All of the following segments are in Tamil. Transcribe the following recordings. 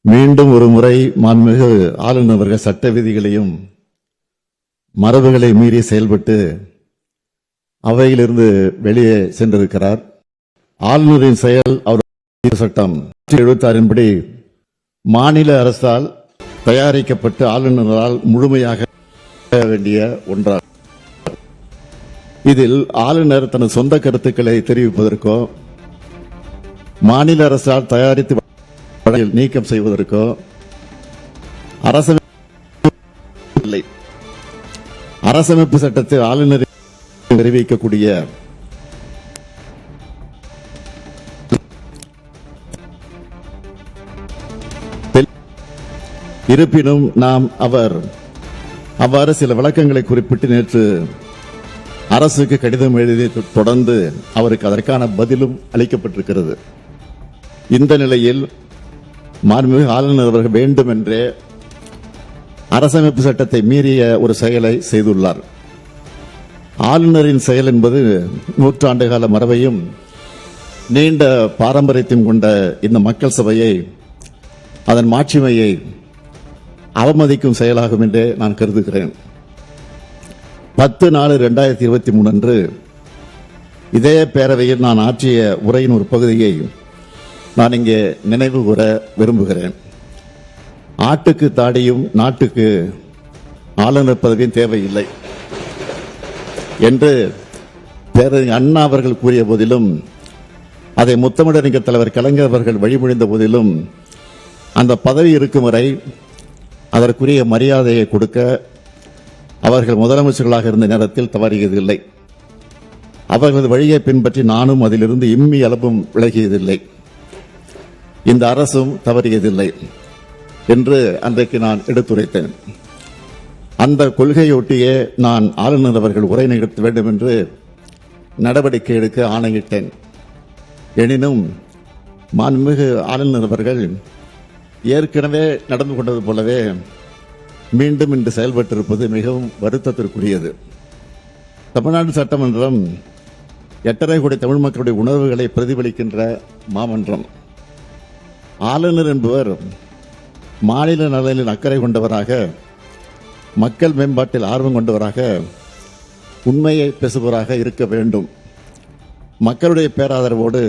மீண்டும் ஒரு முறை மாண்புமிகு ஆளுநர் அவர்கள் சட்ட விதிகளையும் மரபுகளை மீறி செயல்பட்டு அவையிலிருந்து வெளியே சென்றிருக்கிறார். ஆளுநரின் செயல் அவர் சட்டம் 76 படி மாநில அரசால் தயாரிக்கப்பட்டு ஆளுநரால் முழுமையாக வேண்டிய ஒன்றாகும். இதில் ஆளுநர் தனது சொந்த கருத்துக்களை தெரிவிப்பதற்கோ மாநில அரசால் தயாரித்து நீக்கம் செய்வதற்கோ அரசமைப்பு சட்டத்தில் ஆளுநர் தெரிவிக்கக்கூடிய இருப்பினும் நாம் அவ்வாறு சில விளக்கங்களை குறிப்பிட்டு நேற்று அரசுக்கு கடிதம் எழுதி தொடர்ந்து அவருக்கு அதற்கான பதிலும் அளிக்கப்பட்டிருக்கிறது. இந்த நிலையில் மாண்புமிகு ஆளுநர் அவர்கள் வேண்டும் என்றே அரசமைப்பு சட்டத்தை மீறிய ஒரு செயலை செய்துள்ளார். ஆளுநரின் செயல் என்பது நூற்றாண்டு கால மரபையும் நீண்ட பாரம்பரியத்தையும் கொண்ட இந்த மக்கள் சபையை அதன் மாட்சிமையை அவமதிக்கும் செயலாகும் என்றே நான் கருதுகிறேன். 10/4/2023 அன்று இதே பேரவையில் நான் ஆற்றிய உரையின் ஒரு பகுதியை நான் இங்கே நினைவு கூற விரும்புகிறேன். ஆட்டுக்கு தாடியும் நாட்டுக்கு ஆளுநர் பதவியும் தேவையில்லை என்று பேரறிஞர் அண்ணா அவர்கள் கூறிய போதிலும், அதை முத்தமிழறிஞர் தலைவர் கலைஞர் அவர்கள் வழிமொழிந்த போதிலும், அந்த பதவி இருக்கும் வரை அதற்குரிய மரியாதையை கொடுக்க அவர்கள் முதலமைச்சர்களாக இருந்த நேரத்தில் தவறியதில்லை. அவர்களது வழியை பின்பற்றி நானும் அதிலிருந்து இம்மி அளவும் விலகியதில்லை. இந்த அரசும் தவறியதில்லை என்று அன்றைக்கு நான் எடுத்துரைத்தேன். அந்த கொள்கையொட்டியே நான் ஆளுநர் அவர்கள் உரை நிகழ்த்த வேண்டும் என்று நடவடிக்கை எடுக்க ஆணையிட்டேன். எனினும் மாண்புமிகு ஆளுநர் அவர்கள் ஏற்கனவே நடந்து கொண்டது போலவே மீண்டும் இன்று செயல்பட்டிருப்பது மிகவும் வருத்தத்திற்குரியது. தமிழ்நாடு சட்டமன்றம் 8.5 கோடி தமிழ் மக்களுடைய உணர்வுகளை பிரதிபலிக்கின்ற மாமன்றம். ஆளுநர் என்பவர் மாநில நலனில் அக்கறை கொண்டவராக, மக்கள் மேம்பாட்டில் ஆர்வம் கொண்டவராக, உண்மையை பேசுபவராக இருக்க வேண்டும். மக்களுடைய பேராதரவோடு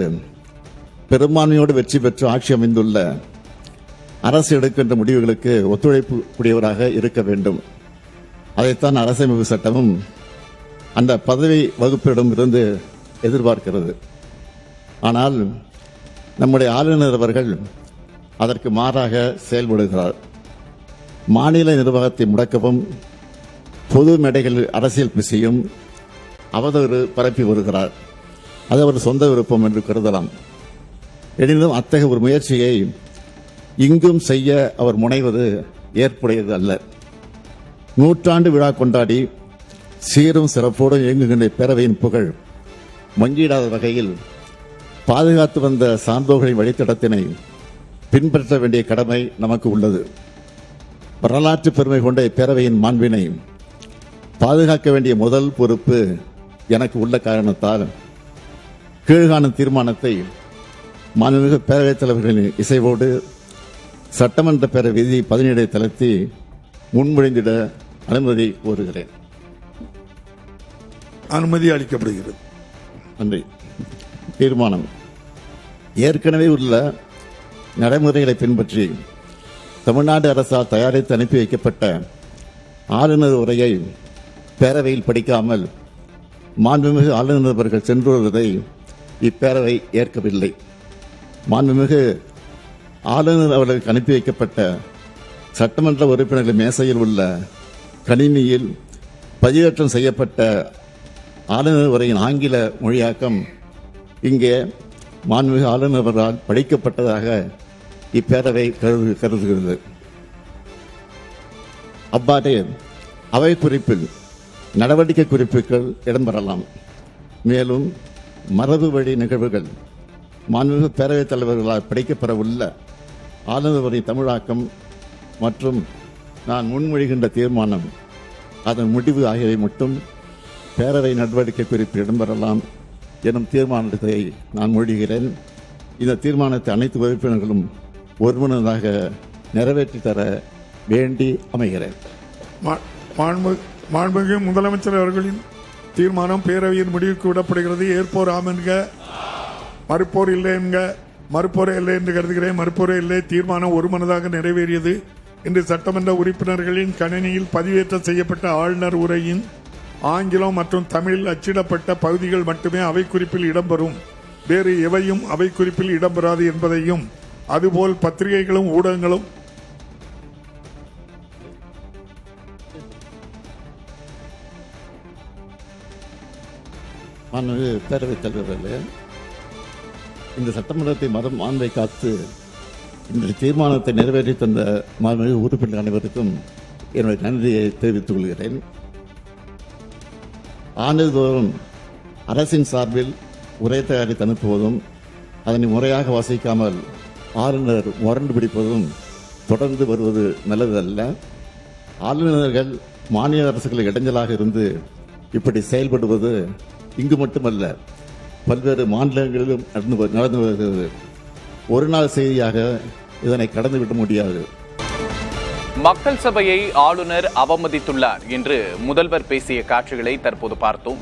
பெரும்பான்மையோடு வெற்றி பெற்று ஆட்சி அமைந்துள்ள அரசு எடுக்கின்ற முடிவுகளுக்கு ஒத்துழைப்பு கூடியவராக இருக்க வேண்டும். அதைத்தான் அரசமைப்பு சட்டமும் அந்த பதவி வகுப்பிடம் இருந்து எதிர்பார்க்கிறது. ஆனால் நம்முடைய ஆளுநர் அவர்கள் அதற்கு மாறாக செயல்படுகிறார். மாநில நிர்வாகத்தை முடக்கவும் பொது மேடைகளில் அரசியல் பேசியும் அவதூறு பரப்பி வருகிறார். அது அவர் சொந்த விருப்பம் என்று கருதலாம். எனினும் அத்தகைய ஒரு முயற்சியை இங்கும் செய்ய அவர் முனைவது ஏற்புடையது அல்ல. நூற்றாண்டு விழா கொண்டாடி சீரும் சிறப்போடு இயங்குகின்ற பேரவையின் புகழ் மங்கிடாத வகையில் பாதுகாத்து வந்த சான்றோர்களின் வழித்தடத்தினை பின்பற்ற வேண்டிய கடமை நமக்கு உள்ளது. வரலாற்று பெருமை கொண்ட இப்பேரவையின் மாண்பினை பாதுகாக்க வேண்டிய முதல் பொறுப்பு எனக்கு உள்ள காரணத்தால் கீழ்காணும் தீர்மானத்தை மாண்புமிகு பேரவைத் தலைவர்களின் இசைவோடு சட்டமன்ற பேரவை விதி 17 தளர்த்தி முன்மொழிந்திட அனுமதி கோருகிறேன். அனுமதி அளிக்கப்படுகிறது. நன்றி. தீர்மானம் ஏற்கனவே உள்ள நடைமுறைகளை பின்பற்றி தமிழ்நாடு அரசால் தயாரித்து அனுப்பி வைக்கப்பட்ட ஆளுநர் உரையை பேரவையில் படிக்காமல் மாண்புமிகு ஆளுநர் அவர்கள் சென்று வருவதை இப்பேரவை ஏற்கவில்லை. மாண்புமிகு ஆளுநர் அவர்களுக்கு அனுப்பி வைக்கப்பட்ட சட்டமன்ற உறுப்பினர்கள் மேசையில் உள்ள கணினியில் பதிவேற்றம் செய்யப்பட்ட ஆளுநர் உரையின் ஆங்கில மொழியாக்கம் இங்கே மாண்புமிகு ஆளுநர் அவர்களால் படிக்கப்பட்டதாக இப்பேரவை கருதுகிறது. அவ்வாறு அவை குறிப்பில் நடவடிக்கை குறிப்புகள் இடம்பெறலாம். மேலும் மரபு வழி நிகழ்வுகள் மாண்புமிகு பேரவைத் தலைவர்களால் படிக்கப்பெறவுள்ள ஆளுநர் உரை தமிழாக்கம் மற்றும் நான் முன்மொழிகின்ற தீர்மானம் அதன் முடிவு ஆகியவை மட்டும் பேரவை நடவடிக்கை குறிப்பில் இடம்பெறலாம் எனும் தீர்மானத்தை நான் மொழிகிறேன். இந்த தீர்மானத்தை அனைத்து உறுப்பினர்களும் ஒருமனதாக நிறைவேற்றி தர வேண்டி அமைகிறேன். மாண்புமிகு முதலமைச்சர் அவர்களின் தீர்மானம் பேரவையின் முடிவுக்கு விடப்படுகிறது. ஏற்போர் ஆம் என்க, மறுப்போர் இல்லை என்க. மறுப்போரே இல்லை என்று கருதுகிறேன். மறுப்போரே இல்லை. தீர்மானம் ஒருமனதாக நிறைவேறியது. இன்று சட்டமன்ற உறுப்பினர்களின் கணினியில் பதிவேற்றம் செய்யப்பட்ட ஆளுநர் உரையின் ஆங்கிலம் மற்றும் தமிழில் அச்சிடப்பட்ட பகுதிகள் மட்டுமே அவை குறிப்பில் இடம்பெறும். வேறு எவையும் அவை குறிப்பில் இடம்பெறாது என்பதையும், அதுபோல் பத்திரிகைகளும் ஊடகங்களும் பேரவைத் தலைவர்களே, இந்த சட்டமன்றத்தை மாண்பை காத்து இந்த தீர்மானத்தை நிறைவேற்றி தந்த மாண்புமிகு உறுப்பினர் அனைவருக்கும் என்னுடைய நன்றியை தெரிவித்துக் கொள்கிறேன். ஆண்டுதோறும் அரசின் சார்பில் உரை தயாரித்து அனுப்புவதும் அதனை முறையாக வாசிக்காமல் ஆளுநர் முரண்டு பிடிப்பதும் தொடர்ந்து வருவது நல்லதல்ல. ஆளுநர்கள் மாநில அரசுகளுக்கு இடைஞ்சலாக இருந்து இப்படி செயல்படுவது இங்கு மட்டுமல்ல, பல்வேறு மாநிலங்களிலும் நடந்து வருகிறது. ஒரு நாள் செய்தியாக இதனை கடந்துவிட முடியாது. மக்கள் சபையை ஆளுநர் அவமதித்துள்ளார் என்று முதல்வர் பேசிய காட்சிகளை தற்போது பார்த்தோம்.